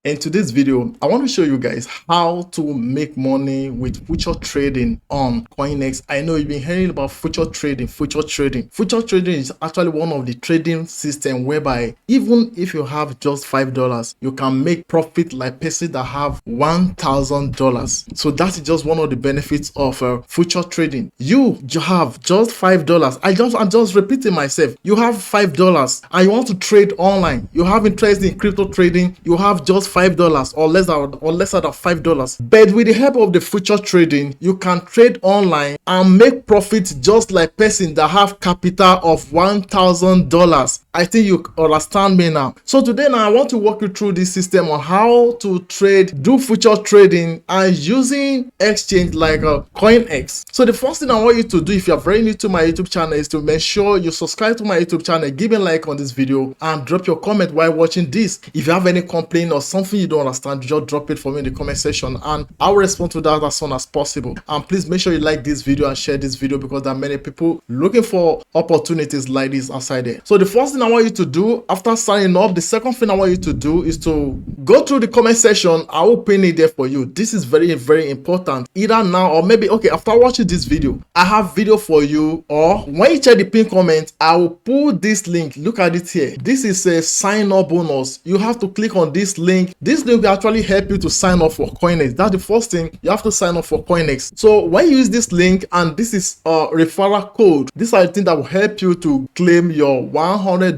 In today's video, I want to show you guys how to make money with future trading on CoinEx. I know you've been hearing about future trading. Future trading is actually one of the trading system whereby even if you have just $5, you can make profit like person that have $1,000. So that is just one of the benefits of future trading. You have just $5. I'm just repeating myself. You have $5 and you want to trade online. You have interest in crypto trading. You have just $5 or lesser than $5. But with the help of the future trading, you can trade online and make profit just like person that have capital of $1,000. I think you understand me now. So today now I want to walk you through this system on how to do future trading and using exchange like CoinEx. So the first thing I want you to do if you are very new to my YouTube channel is to make sure you subscribe to my YouTube channel, give a like on this video and drop your comment while watching this. If you have any complaint or something you don't understand, just drop it for me in the comment section and I'll respond to that as soon as possible. And please make sure you like this video and share this video because there are many people looking for opportunities like this outside there. So the first thing I want you to do after signing up, the second thing I want you to do is to go through the comment section. I will pin it there for you. This is very important, either now or maybe okay after watching this video I have video for you, or when you check the pin comment I will put this link. Look at it here. This is a sign up bonus. You have to click on this link. This link will actually help you to sign up for CoinEx. That's the first thing. You have to sign up for CoinEx. So when you use this link, and this is a referral code, these are the things that will help you to claim your $100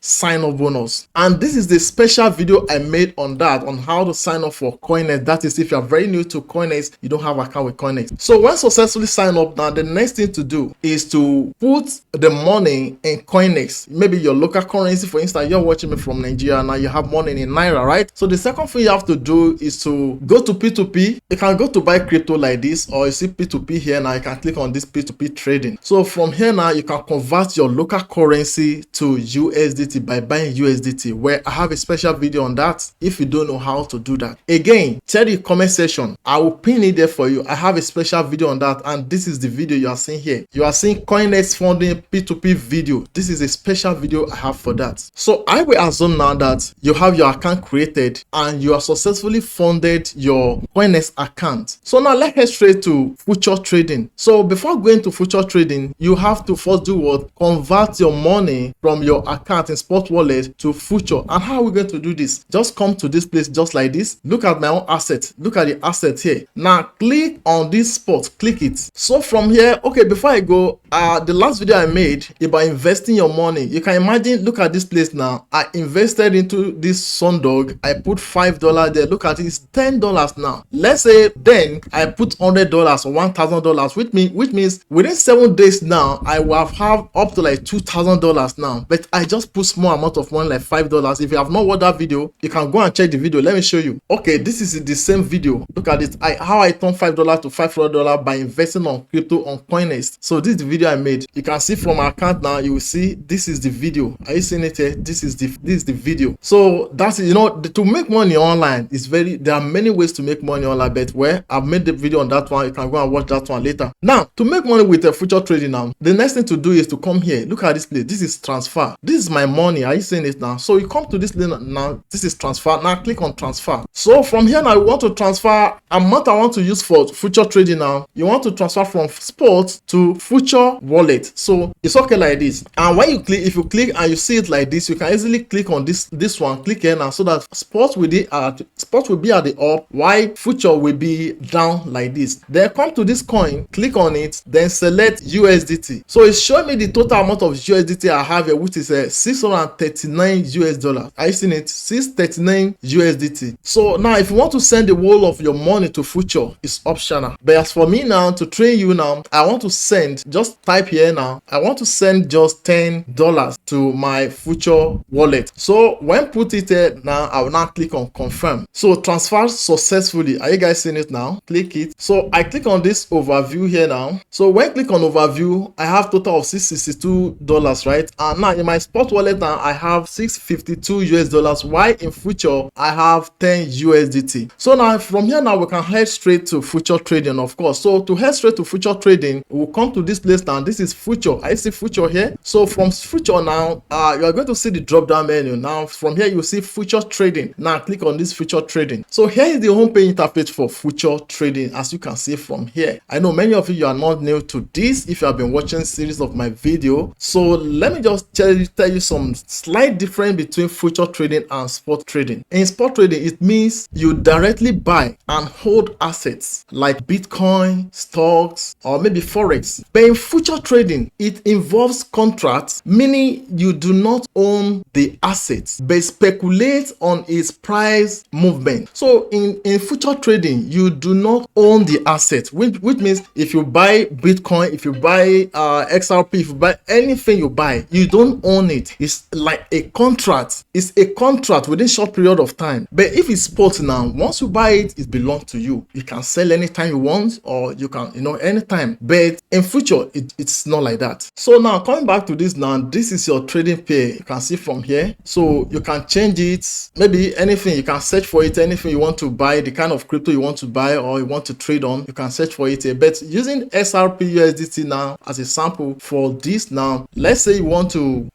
sign up bonus. And this is the special video I made on that, on how to sign up for CoinEx. That is if you are very new to CoinEx, you don't have an account with CoinEx. So when successfully sign up, now the next thing to do is to put the money in CoinEx. Maybe your local currency. For instance, you're watching me from Nigeria, now you have money in Naira, right? So the second thing you have to do is to go to P2P. You can go to buy crypto like this, or you see P2P here. Now you can click on this P2P trading. So from here now you can convert your local currency to USDT by buying USDT, where I have a special video on that if you don't know how to do that. Again, check the comment section. I will pin it there for you. I have a special video on that, and this is the video you are seeing here. You are seeing CoinEx funding P2P video. This is a special video I have for that. So I will assume now that you have your account created and you are successfully funded your CoinEx account. So now let's head straight to future trading. So before going to future trading, you have to first do what? Convert your money from your account in spot wallet to future. And how are we going to do this? Just come to this place just like this. Look at my own asset. Look at the asset here. Now click on this spot. Click it. So from here, okay, before I go, the last video I made about investing your money, you can imagine, look at this place now. I invested into this Sundog. I put $5 there. Look at it, it's $10 now. Let's say then I put $100 or $1,000, which means within 7 days now I will have up to like $2,000 now. But I just put small amount of money like $5. If you have not watched that video, you can go and check the video. Let me show you. Okay, this is the same video. Look at it. How I turned $5 to $500 by investing on crypto on CoinEx. So this is the video I made. You can see from my account now. You will see this is the video. Are you seeing it here? This is the video. So that's, you know, to make money online is there are many ways to make money online, but where I've made the video on that one, you can go and watch that one later. Now to make money with a future trading now, the next thing to do is to come here. Look at this place. This is transfer. This is my money. Are you seeing it now? So you come to this link now. This is transfer. Now click on transfer. So from here now you want to transfer amount I want to use for future trading. Now you want to transfer from spot to future wallet. So it's okay like this. And when you click, if you click and you see it like this, you can easily click on this one. Click here now, so that spot will be at the up while future will be down like this. Then come to this coin, click on it, then select USDT. So it's showing me the total amount of USDT I have here, which is $639. Are you seeing it? 639 USDT. So now if you want to send the whole of your money to future, it's optional. But as for me now, to train you now, I want to send, just type here now, I want to send just $10 to my future wallet. So when put it here now, I will now click on confirm. So transfer successfully. Are you guys seeing it now? Click it. So I click on this overview here now. So when I click on overview, I have total of $662, right? And now my spot wallet now, I have 652 US dollars, while in future I have 10 USDT. So now from here now we can head straight to future trading, of course. So to head straight to future trading, we'll come to this place now. This is future. I see future here. So from future now, you are going to see the drop down menu. Now from here you see future trading. Now click on this future trading. So here is the homepage interface for future trading, as you can see from here. I know many of you are not new to this if you have been watching series of my video. So let me just tell you some slight difference between future trading and spot trading. In spot trading, it means you directly buy and hold assets like Bitcoin, stocks, or maybe Forex. But in future trading, it involves contracts, meaning you do not own the assets but speculate on its price movement. So in future trading, you do not own the assets, which means if you buy Bitcoin, if you buy XRP, if you buy anything you buy, you don't own it. It's like a contract. It's a contract within a short period of time. But if it's spot now, once you buy it, it belongs to you. You can sell anytime you want, or you can, anytime. But in future, it's not like that. So now coming back to this now, this is your trading pair. You can see from here. So you can change it, maybe anything. You can search for it, anything you want to buy, the kind of crypto you want to buy or you want to trade on, you can search for it here. But using XRP USDT now as a sample for this now, let's say you want to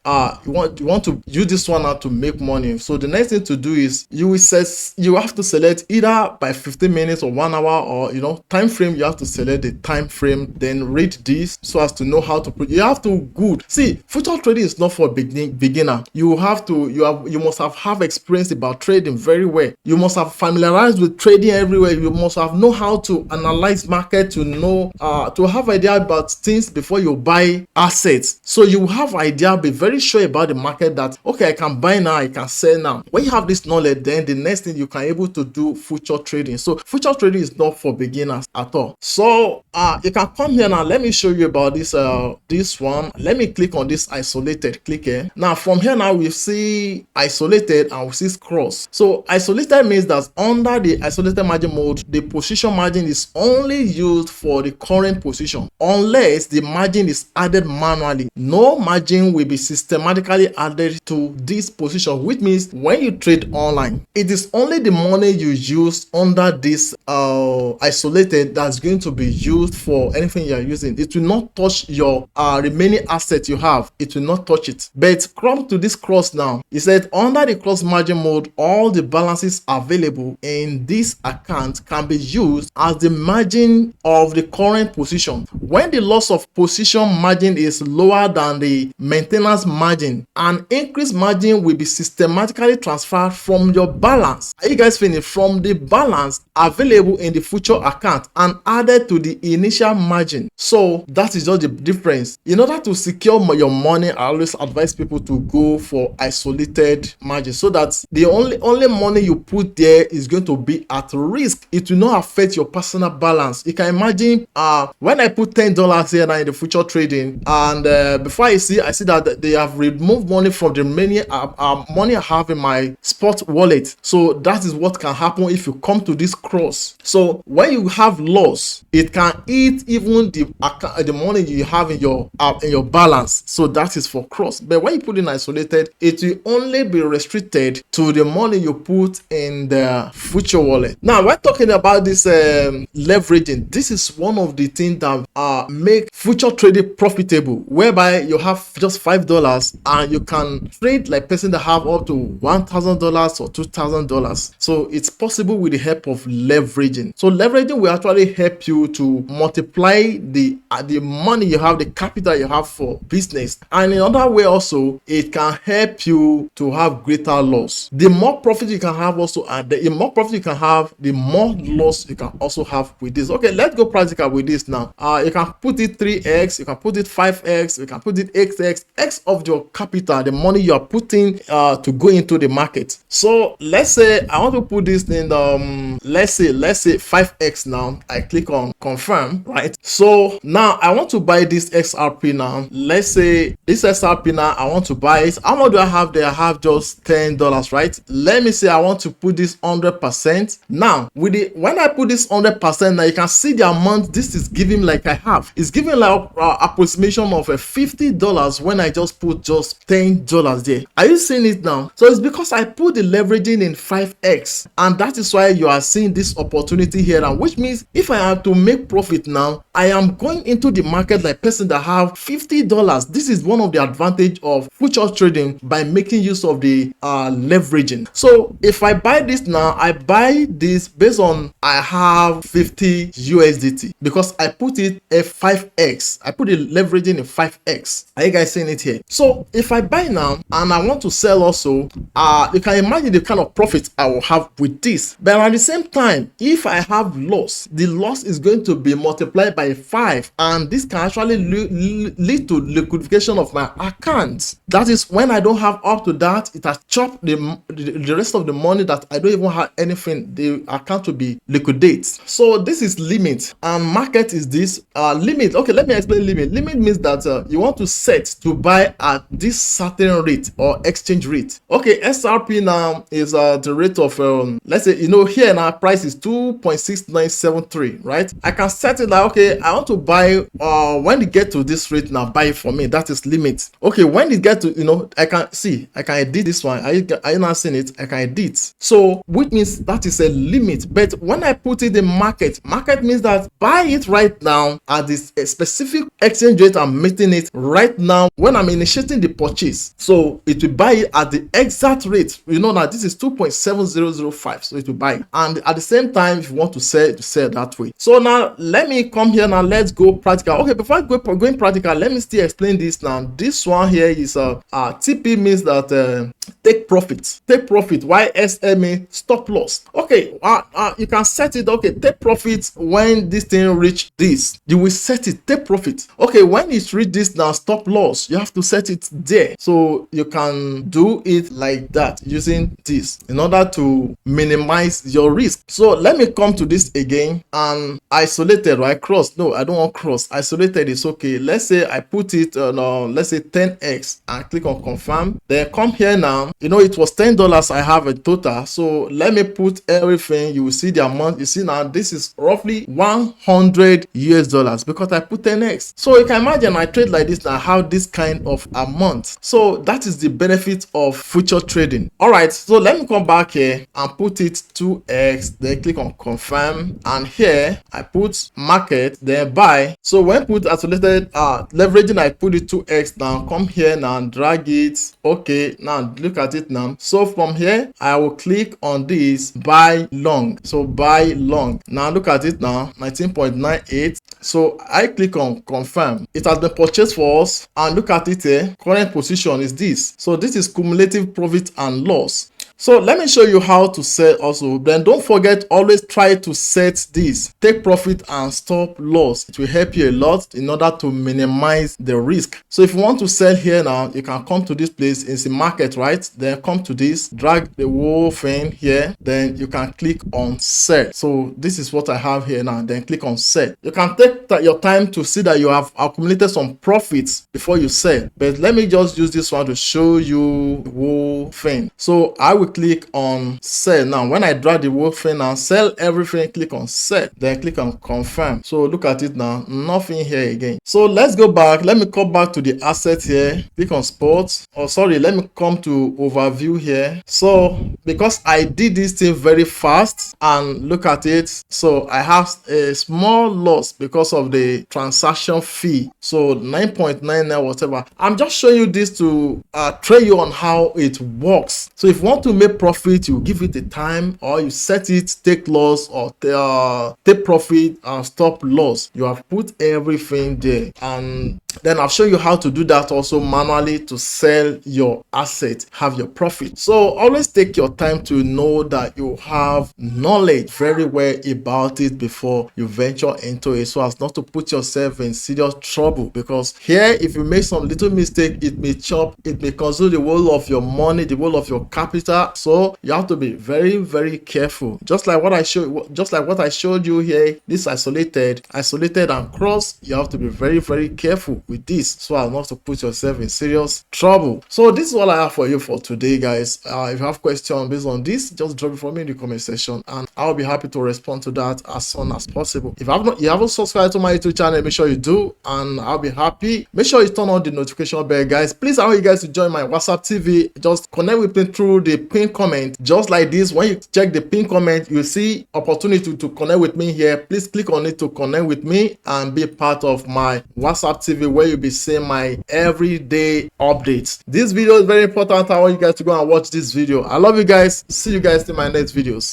use this one now to make money. So the next thing to do is you have to select either by 15 minutes or 1 hour, or time frame. You have to select the time frame, then read this so as to know how to put. You have to see, future trading is not for beginner. You must have experience about trading very well. You must have familiarized with trading everywhere. You must have know how to analyze market, to know to have idea about things before you buy assets. So you have idea, be very sure about the market, that okay, I can buy now, I can sell now. When you have this knowledge, then the next thing you can able to do future trading. So future trading is not for beginners at all. So you can come here now. Let me show you about this one. Let me click on this isolated. Click here. Now from here now we see isolated and we see cross. So isolated means that under the isolated margin mode, the position margin is only used for the current position unless the margin is added manually. No margin will be systematically added to this position, which means when you trade online, it is only the money you use under this isolated that's going to be used for anything you are using. It will not touch your remaining asset you have. It will not touch it. But come to this cross now. It said under the cross margin mode, all the balances available in this account can be used as the margin of the current position. When the loss of position margin is lower than the maintenance margin, an increased margin will be systematically transferred from your balance. Are you guys finished? From the balance available in the future account and added to the initial margin. So that is just the difference. In order to secure your money, I always advise people to go for isolated margin, so that the only money you put there is going to be at risk. It will not affect your personal balance. You can imagine when I put $10 here now in the future trading, and before I see that they have removed money from the many money I have in my spot wallet. So that is what can happen if you come to this cross. So when you have loss, it can eat even the money you have in your balance. So that is for cross. But when you put in isolated, it will only be restricted to the money you put in the future wallet. Now we're talking about this leveraging. This is one of the things that make future trading profitable, whereby you have just $5 and you can trade like person that have up to $1,000 or $2,000. So it's possible with the help of leveraging. So leveraging will actually help you to multiply the money you have, the capital you have for business. And in another way also, it can help you to have greater loss. The more profit you can have also, and the more profit you can have, the more loss you can also have with this. Okay, let's go practical with this now. You can put it 3x, you can put it 5x, you can put it x of your capital, the money you are putting to go into the market. So let's say I want to put this in let's say 5x now. I click on confirm, right? So now I want to buy this XRP now. Let's say this XRP now, I want to buy it. How much do I have there? I have just $10, right? Let me say I want to put this 100%. Now when I put this 100%, now you can see the amount this is giving. Like I have, it's giving like approximation of $50 when I just put just $10 there. Are you seeing it now? So it's because I put the leveraging in 5x, and that is why you are seeing this opportunity here now, which means if I have to make profit now, I am going into the market like person that have $50. This is one of the advantage of future trading by making use of the leveraging. So if I buy this now, I buy this based on I have 50 USDT because I put it at 5x. I put the leveraging in 5x. Are you guys seeing it here? So if I buy now and I want to sell also, you can imagine the kind of profit I will have with this. But at the same time, if I have loss, the loss is going to be multiplied by 5, and this can actually lead to liquidation of my account. That is when I don't have up to that, it has chopped the rest of the money that I don't even have anything. The account will be liquidate. So this is limit, and market is this limit. Okay, let me explain limit. Limit means that you want to set to buy at this certain rate or exchange rate. Okay, SRP now is the rate of let's say, here now price is 2.6973, right? I can set it like, okay, I want to buy when it get to this rate now, buy it for me. That is limit. Okay, when it get to, I can edit this one. Are you not seeing it? I can edit. So which means that is a limit. But when I put it in market means that buy it right now at this specific exchange rate I'm meeting it right now when I'm initiating the purchase. So it will buy it at the exact rate. That this is 2.7005. So it will buy it. And at the same time, if you want to sell that way. So now let me come here now. Let's go practical. Okay, before I going practical, let me still explain this now. This one here is TP means that take profit. Take profit. YSMA stop loss. Okay, you can set it. Okay, take profit when this thing reach this. You will set it. Take profit. Okay, when it reach this now, stop loss. You have to set it there. So you can do it like that using this in order to minimize your risk. So let me come to this again and isolated, right? Cross. No, I don't want cross. Isolated is okay. Let's say I put it on let's say 10x and click on confirm. Then come here now. It was $10 I have a total. So let me put everything. You will see the amount. You see now this is roughly $100 because I put 10x. So you can imagine I trade like this now, have this kind of amount. So that is the benefit of future trading. All right, so let me come back here and put it 2x, then click on confirm, and here I put market, then buy. So when put isolated leveraging, I put it 2x. now come here now and drag it. Okay, now look at it now. So from here I will click on this buy long. So buy long. Now look at it now, 19.98. So I click on confirm. It has been purchased for us, and look at it here. Current position is this. So this is cumulative profit and loss. So let me show you how to sell also. Then don't forget, always try to set this. Take profit and stop loss. It will help you a lot in order to minimize the risk. So if you want to sell here now, you can come to this place. It's in market, right? Then come to this, drag the whole thing here. Then you can click on sell. So this is what I have here now. Then click on sell. You can take your time to see that you have accumulated some profits before you sell. But let me just use this one to show you the whole thing. So I will click on sell. Now when I drag the whole thing and sell everything, click on sell, then click on confirm. So look at it now, nothing here again. So let's go back. Let me come back to the asset here, click on sports. Let me come to overview here. So because I did this thing very fast, and look at it, so I have a small loss because of the transaction fee. So 9.99 whatever. I'm just showing you this to train you on how it works. So if you want to make profit, you give it a time, or you set it take loss, or take profit and stop loss. You have put everything there, and then I'll show you how to do that also manually to sell your asset, have your profit. So always take your time to know that you have knowledge very well about it before you venture into it, so as not to put yourself in serious trouble. Because here, if you make some little mistake, it may consume the whole of your money, the whole of your capital. So you have to be very, very careful. Just like what I showed you here, this isolated and cross, you have to be very, very careful. with this so as not to put yourself in serious trouble. So this is all I have for you for today, guys. If you have questions based on this, just drop it for me in the comment section and I'll be happy to respond to that as soon as possible. If you haven't subscribed to my YouTube channel, make sure you do and I'll be happy. Make sure you turn on the notification bell, guys. Please, I want you guys to join my WhatsApp TV. Just connect with me through the pinned comment just like this. When you check the pinned comment, you see opportunity to connect with me here. Please click on it to connect with me and be part of my WhatsApp TV where you'll be seeing my everyday updates. This video is very important. I want you guys to go and watch this video. I love you guys. See you guys in my next videos.